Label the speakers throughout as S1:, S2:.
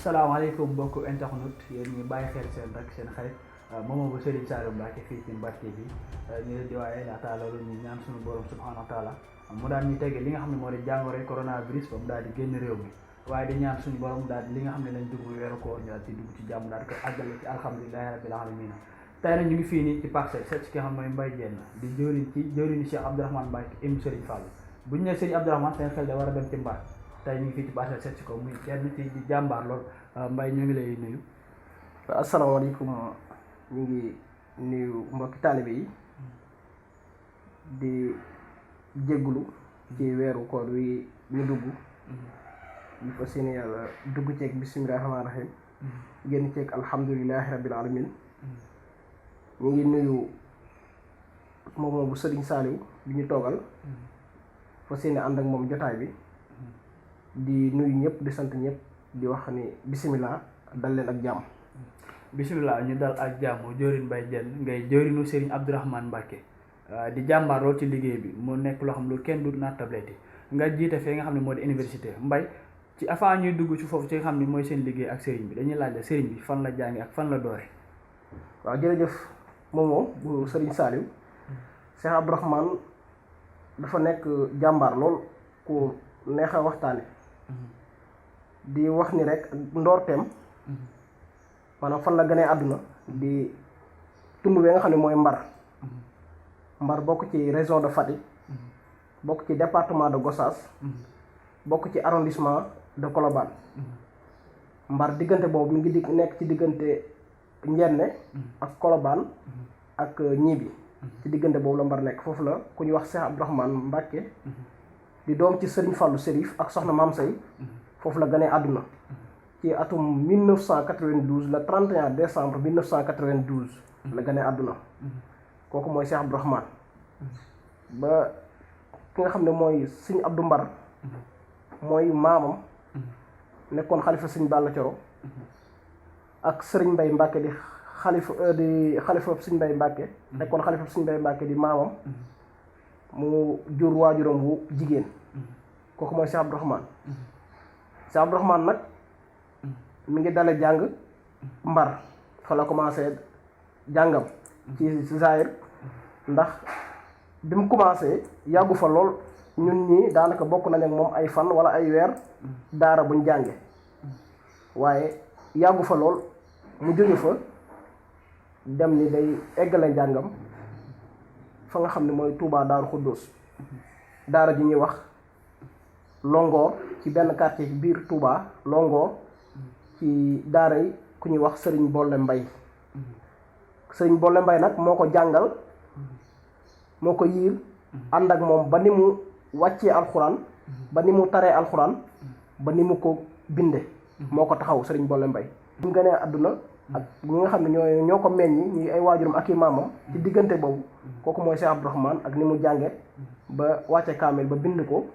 S1: asalaamaaleykum mbokku internet yéen ñi bàyyi xel seen rek seen xarit moom bu Serigne Saliou Mbacké fii ci Mbacké bi ñu leen di waaye laata loolu ñu ñaan suñu borom subhanahu wa taala mu daal ñu tegee li nga xam ne moo di jàngoro coronavirus ba mu daal di génn réew mi waaye di ñaan suñu borom daal li nga xam ne lañ dugg weeru koor ñu daal di dugg ci jàmm daal di ko àggale ci alhamdulilahi rabbil alamin tey nag ñu ngi fii nii ci Parcelles seet ci ki nga xam mooy Mbaye Diène di jëwriñ Cheikh Abdourahmane Mbacké im Serigne Fallou bu ñu nee Serigne Abdourahmane seen xel da war a dem ci mbaar tey ñu ngi fii ci Parcelles seet ci ko muy kenn ci di jàmbaar lool Mbaye ñu ngi lay nuyu.
S2: asalaamaaleykum ñu ngi nuyu mbokki taalibe yi di jéggulu ci weeru koor wi ñu dugg di fas yéene yàlla dugg ceeg bisimilahi rahmaani rahim génn ceeg alhamdulilahi rabbil alamin ñu ngi nuyu moom bu Sëriñ Saliou bi ñu toogal fas yéene ànd ak moom jotaay bi di nuyu ñëpp di sant ñëpp di wax ni bisimilah dal leen ak jàmm.
S1: bisimilah ñu dal ak jàmm jëwriñ Mbaye Diène ngay jëwriñu Serigne Abdourahmane Mbacké di jàmbaar lool ci liggéey bi mu nekk loo xam lu kenn du naat tablette nga jiite fee nga xam ne moo di université Mbaye ci avant ñuy dugg ci foofu ci nga xam ne mooy seen liggéey ak Serigne bi dañuy laaj la Serigne bi fan la jàngi ak fan la doore.
S2: waaw jërëjëf moomoo bu Serigne Saliou Cheikh Abdourahmane dafa nekk jàmbaar lool ku neex a waxtaane di wax ni rek ndoorteem maanaam fan la gënee àdduna di tund we nga xam ne mooy Mbar bokk ci région de Fatick bokk ci département de Gossas bokk ci arrondissement de Colobane Mbar diggante boobu mi ngi nekk ci diggante Njenne ak Colobane ak Ñibi ci diggante boobu la Mbar nekk foofu la ku ñuy wax Cheikh Abdourahmane Mbacké di doom ci Serigne Fallou Serif ak soxna Maam Say foofu la gënee àdduna ci atum 1992 le 31 décembre 1992 la gënee àdduna kooku mooy Cheikh Abdourahmane ba ki nga xam ne mooy Serigne Abdou Mbar mooy maamam nekkoon xalifa Serigne Balla Coro ak Serigne Mbaye Mbacké di xalifa Serigne Mbaye Mbacké nekkoon xalifa Serigne Mbaye Mbacké di maamam mu jur waajuram wu jigéen kooku mooy Cheikh Abdourahmane Cheikh Abdourahmane nag mi ngi dale jàng Mbar fa la commencé jàngam ci Zahir ndax bi mu commencé yàggu fa lool ñun ñii daanaka bokk nañ ak moom ay fan wala ay weer daara buñ jànge waaye yàggu fa lool mu jóge fa dem ni day eggale njàngam fa nga xam ne mooy Touba Daaru Xuddoos daara ji ñuy wax Longoor ci benn quartier ci biir Touba Longoor ci daara yi ku ñuy wax Serigne Bolle Mbaye Serigne Bolle Mbaye nag moo ko jàngal moo ko yiir ànd ak moom ba ni mu wàccee alxuraan ba ni mu taree alxuraan ba ni mu ko binde moo ko taxaw Serigne Bolle Mbaye bu mu gënee àdduna ak ñi nga xam ne ñoo ko meññi ñuy ay waajuram ak i maamam ci diggante boobu kooku mooy Cheikh Abdourahmane ak ni mu jànge ba wàcce kaamel ba bind ko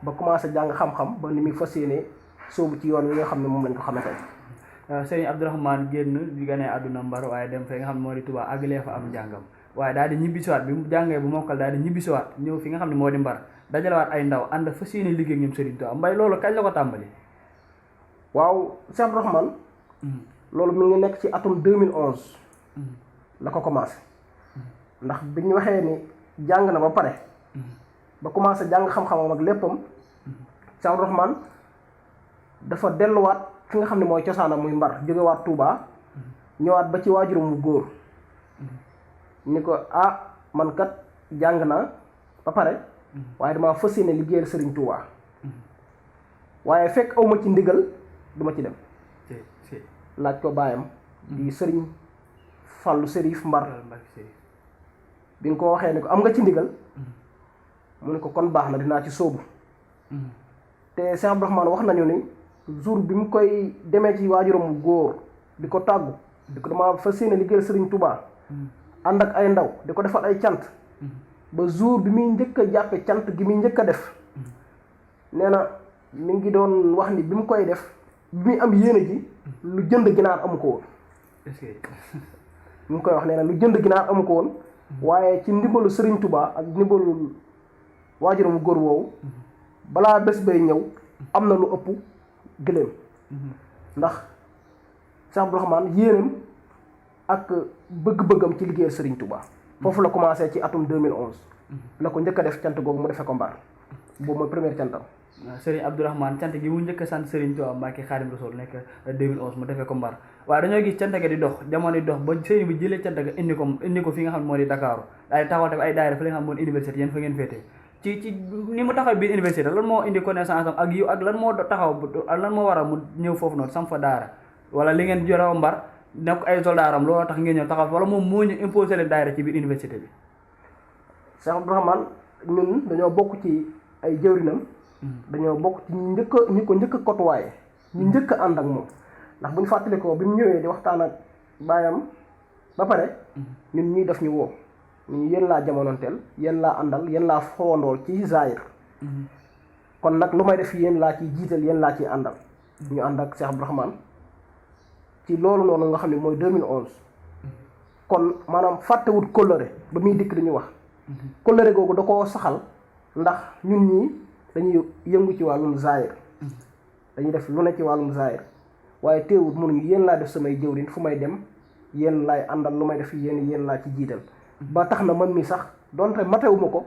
S2: ba commencé jàng xam-xam ba ni muy fas yéene soobu ci yoon wi nga xam ne moom lañ ko xamante ne.
S1: Serigne Abdourahmane génn di gënee àdduna Mbar waaye dem fee nga xam ne moo di Touba àggalee fa am njàngam waaye daal di ñibbisiwaat bi mu jàngee bu mokkal daal di ñibbisiwaat ñëw fi nga xam ne moo di Mbar dajalewaat ay ndaw ànd fas yéene liggéey ak ñoom Serigne Touba Mbaye loolu kañ la ko tàmbali.
S2: waaw Cheikh Abdourahmane loolu mi ngi nekk ci atum 2011 la ko commencé ndax bi ñu waxee ni jàng na ba pare ba commencé jàng xam-xamam ak léppam Cheikh Abdourahmane dafa delluwaat fi nga xam ne mooy cosaanam muy Mbar jógewaat Touba ñëwaat ba ci waajuram mu góor ni ko man kat jàng naa ba pare waaye damaa fas yéene liggéeyal Serigne Touba waaye fekk awma ci ndigal duma ci dem laaj ko baayam di Serigne Fallou Serif Mbar bi nga ko waxee ni ko am nga ci ndigal mu ne ko kon baax na dinaa ci sóobu te Cheikh Abdourahmane wax nañu ni jour bi mu koy demee ci waajuram mu góor di ko tàggu di ko dama fas yéene liggéeyal Serigne Touba ànd ak ay ndaw di ko defal ay cant ba jour bi muy njëkk a jàppe cant gi muy njëkk a def nee na mi ngi doon wax ni bi mu koy def bi muy am yéene ji lu jënd ginaar amu ko woon mi ngi koy wax nee na lu jënd ginaar amu ko woon waaye ci ndimbalu Serigne Touba ak ndimbalu waajuramu góor woowu balaa bés bay ñëw am na lu ëpp gëléem ndax Cheikh Abdourahmane yéenam ak bëgg-bëggam ci liggéeyal Serigne Touba foofu la commencé ci atum 2011 la ko njëkk a def cant googu mu defee ko Mbar boobu mooy première cantam.
S1: Serigne Abdourahmane cant gi mu njëkk a sant Serigne Touba Mbacke Xaadim Rasul nekk 2011 mu defee ko Mbar waaye dañoo gis cant ga di dox jamono di dox ba Serigne bi jëlee cant ga indi ko fi nga xam ne moo di Dakar daay taxawal tamit ay daayira fa li nga xam ne moo di université yéen fa ngeen féetee ci ni mu taxaw biir université lan moo indi connaissance am ak yu ak lan moo taxaw ak lan moo waral mu ñëw foofu noonu sam fa daara wala li ngeen joroo Mbar nekk ay soldaaram looloo tax ngeen ñëw taxaw wala moom moo ñu imposé leen daayira ci biir université bi.
S2: Cheikh Abdourahmane ñun dañoo bokk ci ay jëwrinam dañoo bokk ci ñu ko njëkk a kotuwaaye ñu njëkk a ànd ak moom ndax bu ñu fàttalikoo bi mu ñëwee di waxtaan ak baayam ba pare ñun ñuy def ñu woo ñu yéen laa jamonoonteel yéen laa àndal yéen laa fowandool ci zaahir kon nag lu may def yéen laa ciy jiital yéen laa ciy àndal ñu ànd ak Cheikh Abdourahmane ci loolu noonu nga xam ne mooy 2011 kon maanaam fàttewut kóllëre ba muy dikk di ñu wax kóllëre googu da koo saxal ndax ñun ñii dañuy yëngu ci wàllum zaahir dañuy def lu ne ci wàllum zaahir waaye teewut mënuñu yéen laa def samay jëwriñ fu may dem yéen laay àndal lu may def yéen laa ci jiital ba tax na man mi sax donte matewuma ko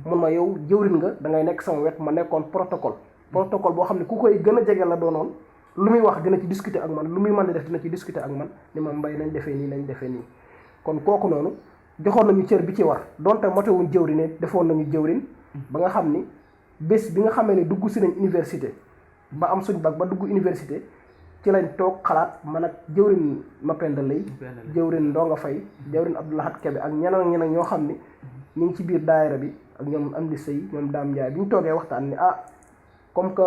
S2: mun ma yow jëwriñ nga da ngay nekk sama wet ma nekkoon protocole boo xam ne ku koy gën a jege la doonoon lu muy wax dina ci discuter ak man lu muy mën di def dina ci discuter ak man ni ma mbay nañ defee nii kon kooku noonu joxoon nañu cër bi ci war donte matewuñ jëwriñ defoon nañu jëwriñ ba nga xam ni bés bi nga xamee ne dugg si nañ université ba am suñ bac ba dugg université ci lañ toog xalaat man ak jëwriñ Mapenda Lay jëwriñ Ndonga Fay jëwriñ Abdoulahat Kebe ak ñeneen ñoo xam ni ñu ngi ci biir daayira bi ak ñoom Amdi Sey ñoom Daam Njaay bi ñu toogee waxtaan ni comme que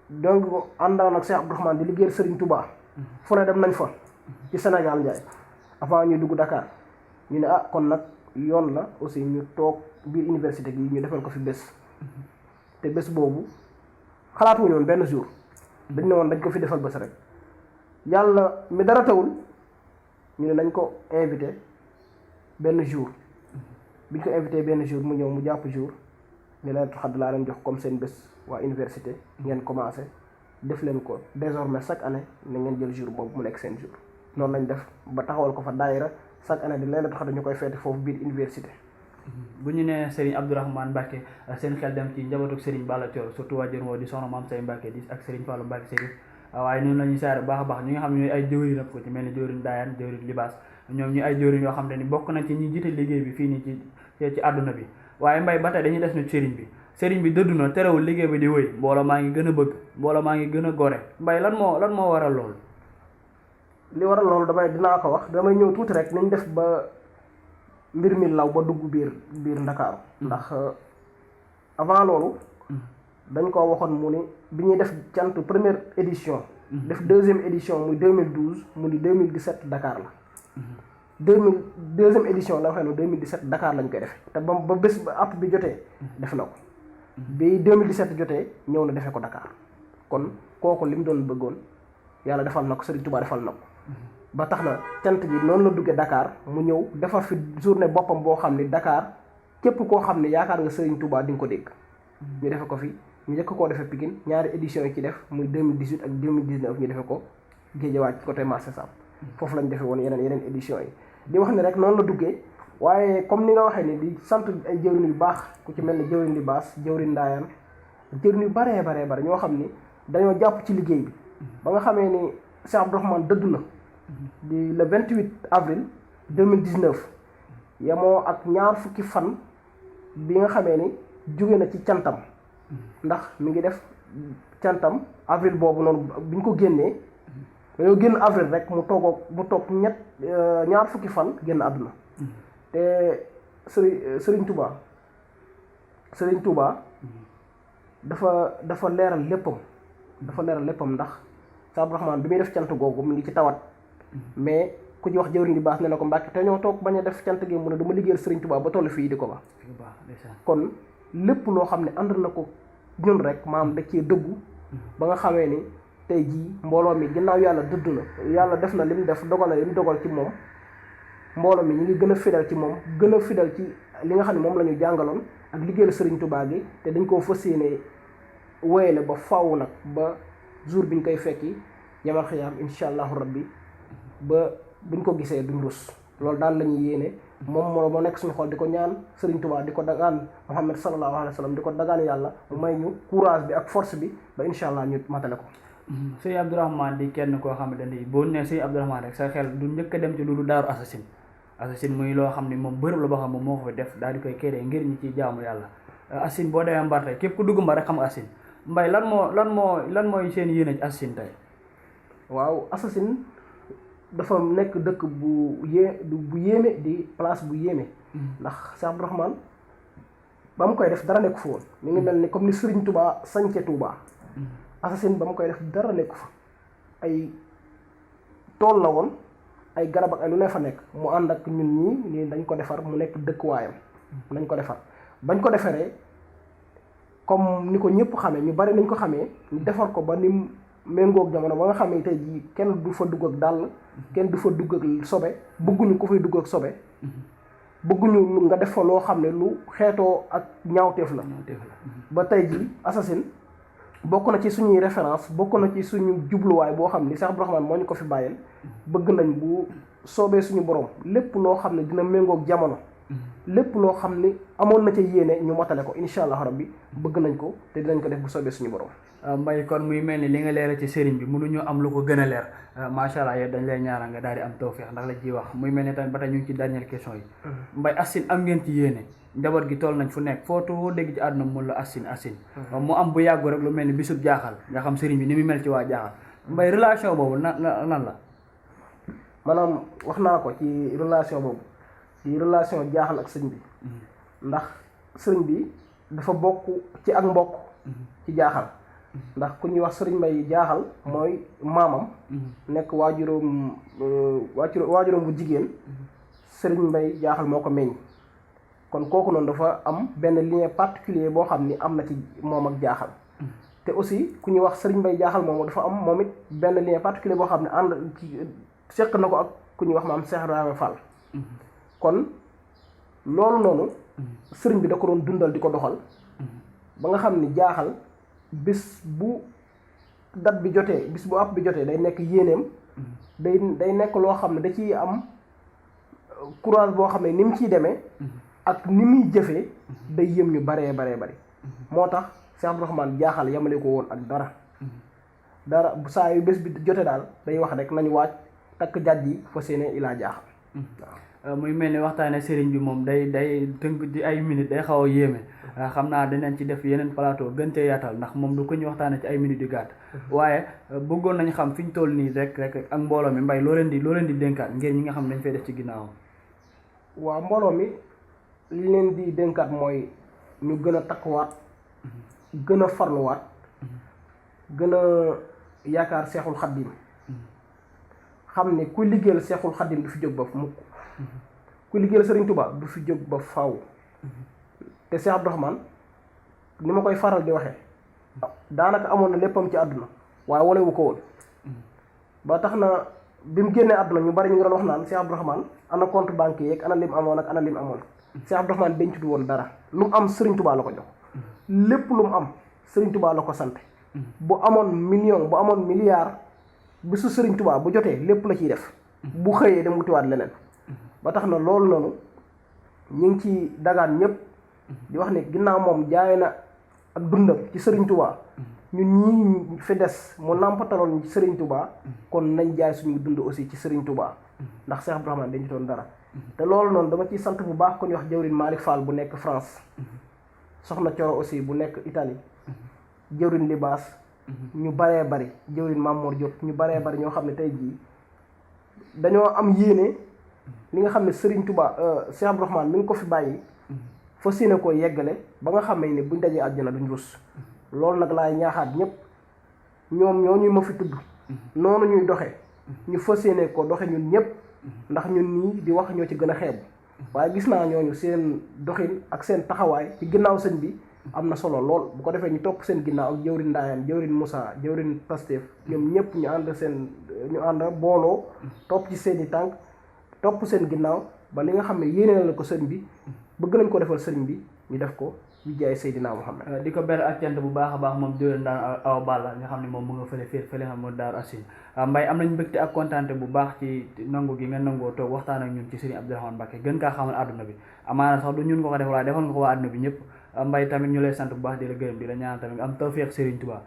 S2: donc àndoon ak Cheikh Abdourahmane di liggéeyal Serigne Touba fu ne dem nañ fa ci Sénégal Njaay avant ñuy dugg Dakar ñu ne kon nag yoon la aussi ñu toog biir université gi ñu defal ko fi bés te bés boobu xalaatuñu woon benn jour dañ ne woon dañ ko fi defal bés rek yàlla mi dara tawul ñu ne nañ ko invité benn jour biñ ko invité benn jour mu ñëw mu jàpp jour ne leen xadd laa leen jox comme seen bés waa université ngeen commencé def leen ko désormais chaque année na ngeen jël jour boobu mu nekk seen jour noonu lañ def ba taxawal ko fa daayira chaque année di leen tax ñu koy feete foofu biir université.
S1: bu ñu nee Serigne Abdourahmane Mbacke seen xel dem ci njabootu Serigne Balla Thior surtout waajur woo di soxna Maam Say Mbacke di ak Serigne Fallou Mbacke Serif waaye noonu la ñuy saare baax a baax ñi nga xam ne ñooy ay jëwriñ ko ci mel ni jëwriñ Dayane jëwriñ Libaas ñoom ñu ay jëwriñ yoo xam ne ni bokk nañ ci ñi jiite liggéey bi fii nii ci àdduna bi waaye mbay ba tey dañuy des ni Serigne bi dëddu na terewul liggéey bi di wéy mbooloo maa ngi gën a bëgg mbooloo maa ngi gën a gore mbay lan moo waral loolu.
S2: li waral loolu dinaa ko wax damay ñëw tuuti rek nañ def ba mbir mi law ba dugg biir Ndakaaru ndax avant loolu dañ ko waxoon mu ni bi ñuy def cant première édition def deuxième édition muy 2012 mu ni 2017 Dakar la deuxième édition la waxee no 2017 Dakar lañ koy defe te ba bés ba app bi jotee def na ko bi 2017 jotee ñëw na defee ko Dakar kon kooku li mu doon bëggoon yàlla defal na ko Serigne Touba defal na ko ba tax na cant bi noonu la duggee Dakar mu ñëw defar fi journée boppam boo xam ni Dakar képp koo xam ne yaakaar nga Serigne Touba di nga ko dégg ñu defe ko fi ñu njëkk koo defee Pikine ñaari éditions yi ci def muy 2018 ak 2019 ñu defe ko Guédiawaye ci côté marché Sam foofu lañ defe woon yeneen éditions yi di wax ni rek noonu la duggee waaye comme ni nga waxee ni di sant ay jëwriñ yu baax ku ci mel ne jëwriñ Libaas jëwriñ Ndaayaan jëwriñ yu baree ñoo xam ni dañoo jàpp ci liggéey bi ba nga xamee ni Cheikh Abdourahmane dëddu na di le 28 avril 2019 yamoo ak ñaar fukki fan bi nga xamee ni jóge na ci cantam ndax mi ngi def cantam avril boobu noonu bi ñu ko génnee dañoo génn avril rek mu toog ñaar fukki fan génn àdduna te Serigne Touba dafa leeral léppam ndax Cheikh Abdourahmane bi muy def cant googu mu ngi ci tawat mais ku ci wax jëwriñ di baax ne na ko Mbàkke te ñoo toog bañ a def cant gi mu ne dama liggéeyal Serigne Touba ba toll fii di ko ba kon lépp loo xam ne ànd na ko ñun rek maam da cee dëggu ba nga xamee ni tey jii mbooloo mi ginnaaw yàlla dëdd na yàlla def na lim def dogal na lim dogal ci moom mbooloo mi ñu ngi gën a fidèle ci moom gën a fidèle ci li nga xam ne moom la ñu jàngaloon ak liggéeyal Serigne Touba gi te dañ koo fas yéene wéyale ba faaw nag ba jour bi ñu koy fekki yamal xiyaam incha allahu rabbi ba buñ ko gisee duñ rus loolu daal la ñuy yéene moom moo nekk suñu xol di ko ñaan Serigne Touba di ko dagaan Muhammad sallallahu alayhi wa sallam di ko dagaan yàlla mu may ñu courage bi ak force bi ba incha allah ñu matale ko.
S1: sëñ Abdourahmane di kenn koo xamante ni boo nee sëñ Abdourahmane rek sa xel du njëkk a dem ci loolu daaru assasine muy loo xam ne moom bërëb la boo xam moom moo ko fa def daal di koy créé ngir ñi ci jaamu yàlla assasine boo demee Mbar tey képp ku dugg Mbar rek xam nga assasine Mbaye lan mooy seen yéene ci assasine tey.
S2: waaw assasine dafa nekk dëkk bu yéeme di place bu yéeme. ndax Cheikh Abdourahmane ba mu koy def dara nekku fa woon mi ngi mel ni comme ni Serigne Touba sañce Touba. assasine ba mu koy def dara nekku fa ay tool la woon ay garab ak ay lu ne fa nekk mu ànd ak ñun ñii nii dañ ko defar mu nekk dëkkuwaayam. nañ ko defar bañ ko defaree comme ni ko ñëpp xamee ñu bari nañ ko xamee ñu defar ko ba ni méngoog jamono ba nga xam ne tey jii kenn du fa dugg ak dàll kenn du fa dugg ak sobe bëgguñu ko fay dugg ak sobe bëgguñu nga def fa loo xam ne lu xeetoo ak ñaawteef la ba tey jii assasine bokk na ci suñuy référence bokk na ci suñu jubluwaay boo xam ni Cheikh Abdourahmane moo ñu ko fi bàyyil bëgg nañ bu soobee suñu borom lépp loo xam ne dina méngoog jamono lépp loo xam ni amoon na ca yéene ñu motale ko incha allah rabbi bëgg nañ ko te dinañ ko def bu soobee suñu borom.
S1: Mbaye kon muy mel ni li nga leeral ci sëriñ bi mënuñu am lu ko gën a leer macha allah yow dañ lay ñaanal nga daal di am tawfeex ndax la ciy wax muy mel ni tamit ba tey ñu ngi ci dernière question yi. Mbaye assasine am ngeen ci yéene njaboot gi toll nañ fu nekk foo dégg ci àdduna mu la assasine mu am bu yàggu rek lu mel ni bisub jaaxal nga xam sëriñ bi ni mu mel ci waa jaaxal Mbaye relation boobu nan la.
S2: maanaam wax naa ko ci relation boobu. ci relation jaaxal ak sëñ bi ndax sëriñ bi dafa bokk ci ak mbokk ci jaaxal ndax ku ñuy wax sëriñ Mbay jaaxal mooy maamam nekk waajuram bu jigéen sëriñ Mbay jaaxal moo ko meññ kon kooku noonu dafa am benn lien particulier boo xam ni am na ci moom ak jaaxal te aussi ku ñuy wax sëriñ Mbay jaaxal moom dafa am moom it benn lien particulier boo xam ne ànd ci seq na ko ak ku ñuy wax maam Cheikh Ibrahima Fall kon loolu noonu sëriñ bi da ko doon dundal di ko doxal ba nga xam ni jaaxal bis bu dat bi jotee bis bu app bi jotee day nekk yéeneem day nekk loo xam ne da ciy am courage boo xam ne ni mu ciy demee ak ni muy jëfee day yëm ñu baree bari moo tax Cheikh Abdourahmane jaaxal yamale ko woon ak dara saa yu bés bi jotee daal day wax rek nañu waaj takk jàjj yi fa séene ilaa jaaxal waaw
S1: muy mel ni waxtaane sëriñ bi moom day tënk ci ay minutes day xaw a yéeme xam naa dinañ ci def yeneen plateau gën cee yaatal ndax moom du ko ñu waxtaane ci ay minutes yu gàtt waaye bëggoon nañu xam fi ñu toll nii rek ak mbooloo mi Mbaye loo leen di dénkaat ngir ñi nga xam ne dañ fay def ci ginnaawam.
S2: waaw mbooloo mi li leen di dénkaat mooy ñu gën a takkuwaat gën a farluwaat gën a yaakaar seexul xaddim xam ne ku liggéeyal seexul xaddim du fi jóg ba mukk ku liggéeyal Sëriñ Tuubaa du fi jóg ba faaw te Cheikh Abdourahmane ni ma koy faral di waxee daanaka amoon na léppam ci àdduna waaye wanewu ko woon ba tax na bi mu génnee àdduna ñu bari ñu ngi doon wax naan Cheikh Abdourahmane ana compte banque yeeg ana lim amoon ak ana lim amoon Cheikh Abdourahmane denc du woon dara lu mu am Sëriñ Tuubaa la ko jox lépp lu mu am Sëriñ Tuubaa la ko sant bu amoon million bu amoon milliard bisu Sëriñ Tuubaa bu jotee lépp la ciy def bu xëyee dem wutiwaat leneen ba tax na loolu noonu ñu ngi ci dagaan ñëpp di wax ne ginnaaw moom jaay na ak dundam ci Sëriñ Tuubaa ñun ñii fi des mu nàmpataloon ci Sëriñ Tuubaa kon nañ jaay suñu dund aussi ci Sëriñ Tuubaa ndax Cheikh Abdourahmane dañu doon dara te loolu noonu dama ciy sant bu baax ko ñu wax jëwrin Malick Fall bu nekk France soxna Coro aussi bu nekk Italie jëwrin Libaas ñu baree bari jëwrin Mamour Diop ñu baree bari ñoo xam ne tey jii dañoo am yéene li nga xam ne Sëriñ Tuubaa Cheikh Abdourahmane mi ngi ko fi bàyyi fa séene ko yeggale ba nga xam ne buñ dajee àjjana duñ rus loolu nag laay ñaaxaat ñëpp ñoom ñoo ñuy ma fi tudd noonu ñuy doxe ñu fas yéene ko doxe ñun ñëpp ndax ñun nii di wax ñoo ci gën a xeebu waaye gis naa ñooñu seen doxin ak seen taxawaay ci ginnaaw sëñ bi am na solo lool bu ko defee ñu topp seen ginnaaw ak jëwrin Ndaayaan jëwrin Moussa jëwrin Pastef ñoom ñëpp ñu ànd booloo topp ci seen i tànk topp seen ginnaaw ba li nga xam ne yéene na la ko sëñ bi bëgg nañ ko defal sëriñ bi ñu def ko bi jaay Seydina Muhammad.
S1: di ko ber ak cant bu baax a baax moom déwén daan awa balla nga xam ne moom mu nga fële xam moo Daaru Asin Mbaye am nañ mbégte ak kontaante bu baax ci nangu gi nga nangoo toog waxtaan ak ñun ci Serigne Abdourahmane Mbacké gën kaa xamal àdduna bi amaana sax du ñun nga ko def waaye defal nga ko waa àdduna bi ñëpp Mbaye tamit ñu lay sant bu baax di la gërëm di la ñaan tamit nga am tawfeex Serigne Touba